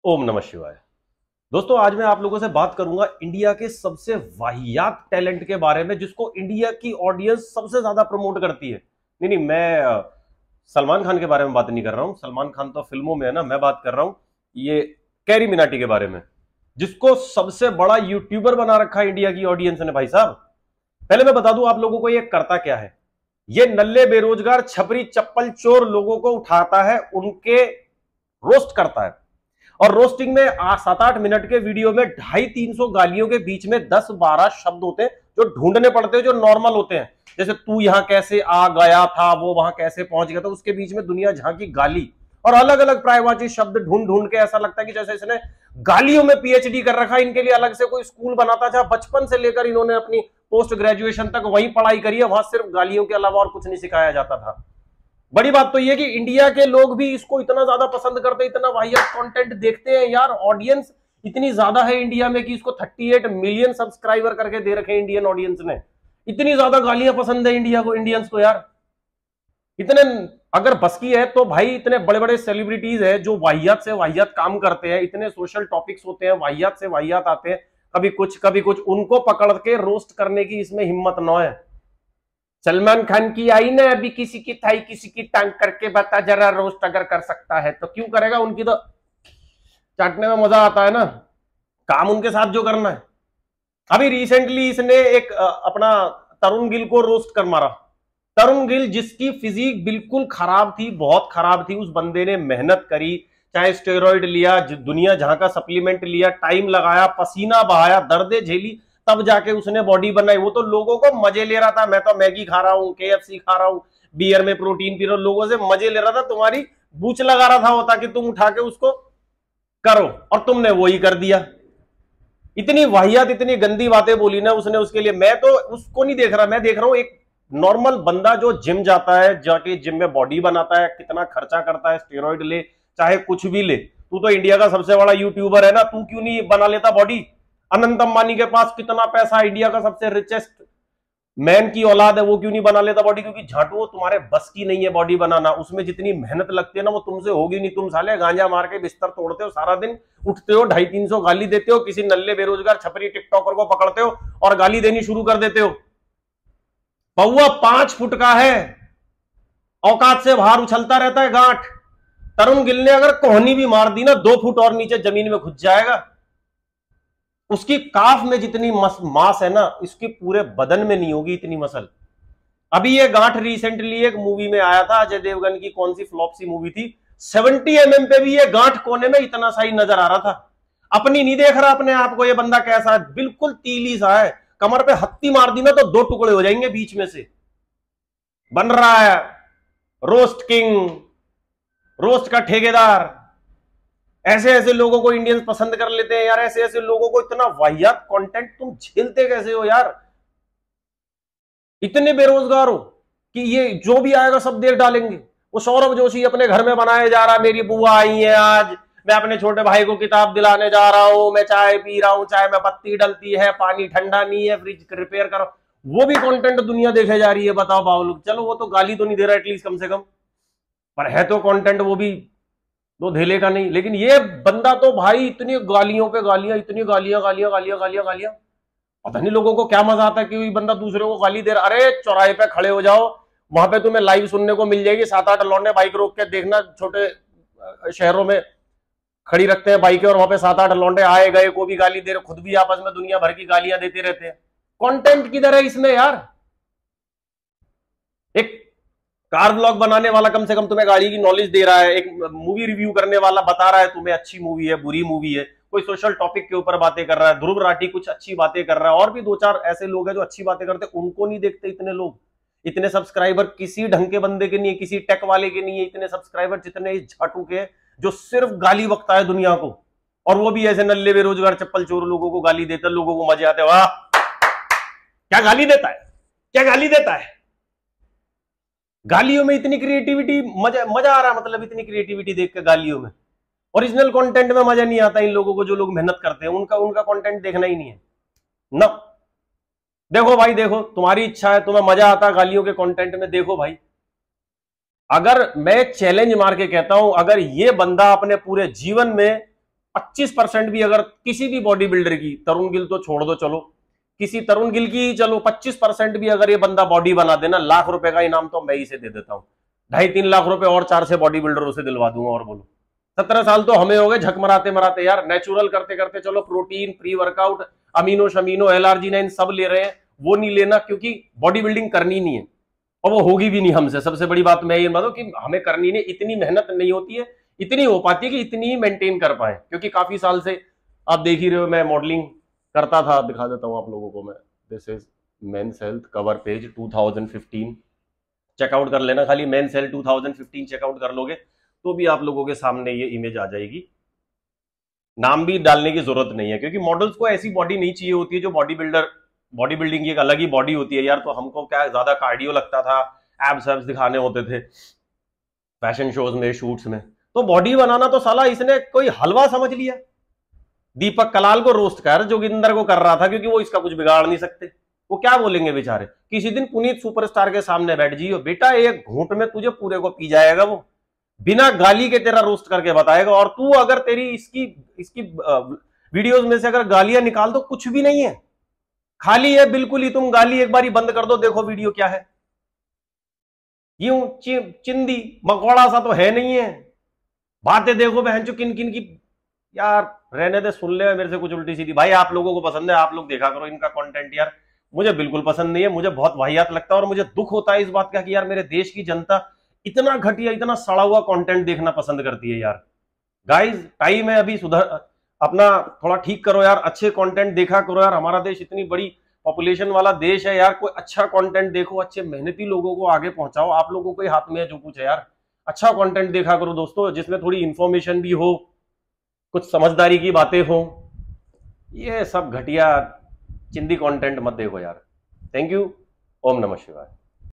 ओम नमः शिवाय। दोस्तों, आज मैं आप लोगों से बात करूंगा इंडिया के सबसे वाहियात टैलेंट के बारे में, जिसको इंडिया की ऑडियंस सबसे ज्यादा प्रमोट करती है। नहीं, मैं सलमान खान के बारे में बात नहीं कर रहा हूं। सलमान खान तो फिल्मों में है ना। मैं बात कर रहा हूं ये कैरी मिनाटी के बारे में, जिसको सबसे बड़ा यूट्यूबर बना रखा है इंडिया की ऑडियंस ने। भाई साहब, पहले मैं बता दूं आप लोगों को ये करता क्या है। ये नल्ले बेरोजगार छपरी चप्पल चोर लोगों को उठाता है, उनके रोस्ट करता है। और रोस्टिंग में 7-8 मिनट के वीडियो में 250-300 गालियों के बीच में 10-12 शब्द होते हैं जो ढूंढने पड़ते हैं, जो नॉर्मल होते हैं। जैसे तू यहां कैसे आ गया था, वो वहां कैसे पहुंच गया था, उसके बीच में दुनिया झांकी गाली और अलग अलग प्रायवाची शब्द ढूंढ ढूंढ के ऐसा लगता है कि जैसे इसने गालियों में पीएचडी कर रखा है। इनके लिए अलग से कोई स्कूल बनाता था। बचपन से लेकर इन्होंने अपनी पोस्ट ग्रेजुएशन तक वहीं पढ़ाई करी है। वहां सिर्फ गालियों के अलावा और कुछ नहीं सिखाया जाता था। बड़ी बात तो यह कि इंडिया के लोग भी इसको इतना ज्यादा पसंद करते हैं, इतना वाहियात कंटेंट देखते हैं यार। ऑडियंस इतनी ज्यादा है इंडिया में कि इसको 38 मिलियन सब्सक्राइबर करके दे रखे इंडियन ऑडियंस ने। इतनी ज्यादा गालियां पसंद है इंडिया को, इंडियंस को यार। इतने अगर बस की है तो भाई, इतने बड़े बड़े सेलिब्रिटीज है जो वाहियात से वाहियात काम करते हैं। इतने सोशल टॉपिक्स होते हैं, वाहियात से वाहियात आते हैं, कभी कुछ उनको पकड़ के रोस्ट करने की इसमें हिम्मत न है। सलमान खान की आई ना अभी, किसी की थाई किसी की टांग करके बता जरा, रोस्ट अगर कर सकता है तो क्यों करेगा। उनकी तो चाटने में मजा आता है ना, काम उनके साथ जो करना है। अभी रिसेंटली इसने एक अपना तरुण गिल को रोस्ट कर मारा। तरुण गिल जिसकी फिजिक बिल्कुल खराब थी, बहुत खराब थी। उस बंदे ने मेहनत करी, चाहे स्टेरॉइड लिया, दुनिया जहां का सप्लीमेंट लिया, टाइम लगाया, पसीना बहाया, दर्दे झेली, तब जाके उसने बॉडी बनाई। वो तो लोगों को मजे ले रहा था। मैं तो मैगी खा रहा हूं, केएफसी खा रहा हूं, बियर में प्रोटीन पी रहा हूं, लोगों से मजे ले रहा था। तुम्हारी बूच लगा रहा था वो, ताकि तुम उठा के उसको करो, और तुमने वही कर दिया। इतनी वाहियात, इतनी गंदी बातें बोली ना उसने उसके लिए। मैं तो उसको नहीं देख रहा, मैं देख रहा हूं एक नॉर्मल बंदा जो जिम जाता है, जाके जिम में बॉडी बनाता है, कितना खर्चा करता है, स्टेरॉइड ले चाहे कुछ भी ले। तू तो इंडिया का सबसे बड़ा यूट्यूबर है ना, तू क्यों नहीं बना लेता बॉडी। अनंत अंबानी के पास कितना पैसा, इंडिया का सबसे रिचेस्ट मैन की औलाद है, वो क्यों नहीं बना लेता बॉडी। क्योंकि झाटू, तुम्हारे बस की नहीं है बॉडी बनाना। उसमें जितनी मेहनत लगती है ना, वो तुमसे होगी नहीं। तुम साले गांजा मार के बिस्तर तोड़ते हो, सारा दिन उठते हो, 250-300 गाली देते हो, किसी नल्ले बेरोजगार छपरी टिकटॉकर को पकड़ते हो और गाली देनी शुरू कर देते हो। पौवा 5 फुट का है, औकात से बाहर उछलता रहता है गांठ। तरुण गिल ने अगर कोहनी भी मार दी ना, 2 फुट और नीचे जमीन में घुस जाएगा। उसकी काफ में जितनी मांस है ना, इसके पूरे बदन में नहीं होगी इतनी मसल। अभी ये गांठ रिसेंटली एक मूवी में आया था, अजय देवगन की कौन सी फ्लॉप सी मूवी थी, 70 mm पे भी ये गांठ कोने में इतना सा ही नजर आ रहा था। अपनी नहीं देख रहा अपने आप को, ये बंदा कैसा है, बिल्कुल तीली सा है। कमर पे हत्ती मार दी ना तो 2 टुकड़े हो जाएंगे बीच में से। बन रहा है रोस्ट किंग, रोस्ट का ठेकेदार। ऐसे ऐसे लोगों को इंडियंस पसंद कर लेते हैं यार। ऐसे ऐसे लोगों को इतना वाहियात कंटेंट तुम झेलते कैसे हो यार। इतने बेरोजगार हो कि ये जो भी आएगा सब देख डालेंगे। वो सौरभ जोशी अपने घर में बनाए जा रहा, मेरी बुआ आई है आज, मैं अपने छोटे भाई को किताब दिलाने जा रहा हूं, मैं चाय पी रहा हूं, चाय में पत्ती डलती है, पानी ठंडा नहीं है, फ्रिज रिपेयर करो। वो भी कंटेंट दुनिया देखे जा रही है। बताओ बाबू, चलो वो तो गाली तो नहीं दे रहा एटलीस्ट कम से कम, पर है तो कंटेंट वो भी दो धेले का नहीं। लेकिन ये बंदा तो भाई इतनी गालियों पे गालियां, इतनी गालियां गालियां गालियां गालियां गालियां। पता नहीं लोगों को क्या मजा आता है कि बंदा दूसरे को गाली दे रहा। अरे चौराहे पे खड़े हो जाओ, वहां पे तुम्हें लाइव सुनने को मिल जाएगी। 7-8 लौंडे बाइक रोक के देखना, छोटे शहरों में खड़ी रखते हैं बाइकें, और वहां पे 7-8 लौंडे आए गए को भी गाली दे रहे, खुद भी आपस में दुनिया भर की गालियां देते रहते हैं। कंटेंट किधर है इसमें यार। एक कार ब्लॉग बनाने वाला कम से कम तुम्हें गाड़ी की नॉलेज दे रहा है। एक मूवी रिव्यू करने वाला बता रहा है तुम्हें अच्छी मूवी है, बुरी मूवी है। कोई सोशल टॉपिक के ऊपर बातें कर रहा है, ध्रुव राठी कुछ अच्छी बातें कर रहा है, और भी 2-4 ऐसे लोग हैं जो अच्छी बातें करते हैं। उनको नहीं देखते इतने लोग। इतने सब्सक्राइबर किसी ढंग के बंदे के नहीं है, किसी टेक वाले के नहीं है इतने सब्सक्राइबर जितने इस झाटू के, जो सिर्फ गाली बकता है दुनिया को। और वो भी ऐसे नल्ले बेरोजगार चप्पल चोर लोगों को गाली देता है। लोगों को मजे आते हैं, वाह क्या गाली देता है, क्या गाली देता है। गालियों में इतनी क्रिएटिविटी, मजा आ रहा है। मतलब इतनी क्रिएटिविटी देख के गालियों में। ओरिजिनल कंटेंट में मजा नहीं आता इन लोगों को। जो लोग मेहनत करते हैं उनका कंटेंट देखना ही नहीं है ना। देखो भाई, देखो तुम्हारी इच्छा है, तुम्हें मजा आता है गालियों के कंटेंट में, देखो भाई। अगर मैं चैलेंज मार के कहता हूं, अगर ये बंदा अपने पूरे जीवन में 25% भी अगर किसी भी बॉडी बिल्डर की, तरुण गिल तो छोड़ दो, चलो किसी तरुण गिल की, चलो 25% भी अगर ये बंदा बॉडी बना देना, लाख रुपए का इनाम तो मैं ही से दे देता हूं। 2.5-3 लाख रुपए और 4 से बॉडी बिल्डरों से दिलवा दूंगा। और बोलो 17 साल तो हमें हो गए झक मराते मराते यार, नेचुरल करते करते। चलो प्रोटीन, प्री वर्कआउट, अमीनो शमीनो, LRG9 सब ले रहे हैं, वो नहीं लेना क्योंकि बॉडी बिल्डिंग करनी नहीं है और वो होगी भी नहीं हमसे। सबसे बड़ी बात मैं ये बताऊं कि हमें करनी नहीं, इतनी मेहनत नहीं होती है, इतनी हो पाती है कि इतनी ही मेंटेन कर पाए, क्योंकि काफी साल से आप देख ही रहे हो मैं मॉडलिंग करता था। दिखा देता हूं आप लोगों को मैं, this is men's health cover page 2015, check out कर लेना। खाली मेंस हेल्थ 2015 चेकआउट कर लोगे तो भी आप लोगों के सामने ये इमेज आ जाएगी। नाम भी डालने की जरूरत नहीं है, क्योंकि मॉडल्स को ऐसी बॉडी नहीं चाहिए होती है जो बॉडी बिल्डिंग की एक अलग ही बॉडी होती है यार। तो हमको क्या ज्यादा कार्डियो लगता था, एब्स एब्स दिखाने होते थे फैशन शोज में, शूट्स में। तो बॉडी बनाना तो साला इसने कोई हलवा समझ लिया। दीपक कलाल को रोस्ट कर, जोगिंदर को कर रहा था, क्योंकि वो इसका कुछ बिगाड़ नहीं सकते। वो क्या बोलेंगे बेचारे। किसी दिन पुनीत सुपरस्टार के सामने बैठ जाइयो बेटा, एक घूंट में तुझे पूरे को पी जाएगा वो, बिना गाली के तेरा रोस्ट करके बताएगा। और तू अगर तेरी इसकी वीडियोस में से अगर गालियां निकाल दो, कुछ भी नहीं है, खाली है बिल्कुल ही। तुम गाली एक बार बंद कर दो, देखो वीडियो क्या है। यूं चिंदी मकौड़ा सा तो है नहीं है। बातें देखो बहन चो किन किन की। यार रहने दे, सुन ले मेरे से कुछ उल्टी सीधी। भाई आप लोगों को पसंद है, आप लोग देखा करो इनका कंटेंट यार, मुझे बिल्कुल पसंद नहीं है। मुझे बहुत वाहियात लगता है और मुझे दुख होता है इस बात का कि यार मेरे देश की जनता इतना घटिया, इतना सड़ा हुआ कंटेंट देखना पसंद करती है यार। गाइस टाइम है अभी, सुधर अपना थोड़ा ठीक करो यार, अच्छे कंटेंट देखा करो यार। हमारा देश इतनी बड़ी पॉपुलेशन वाला देश है यार, कोई अच्छा कंटेंट देखो, अच्छे मेहनती लोगों को आगे पहुंचाओ। आप लोगों के हाथ में है जो कुछ है यार। अच्छा कंटेंट देखा करो दोस्तों, जिसमें थोड़ी इंफॉर्मेशन भी हो, कुछ समझदारी की बातें हो। ये सब घटिया चिंदी कंटेंट मत देखो यार। Thank you. ओम नमः शिवाय।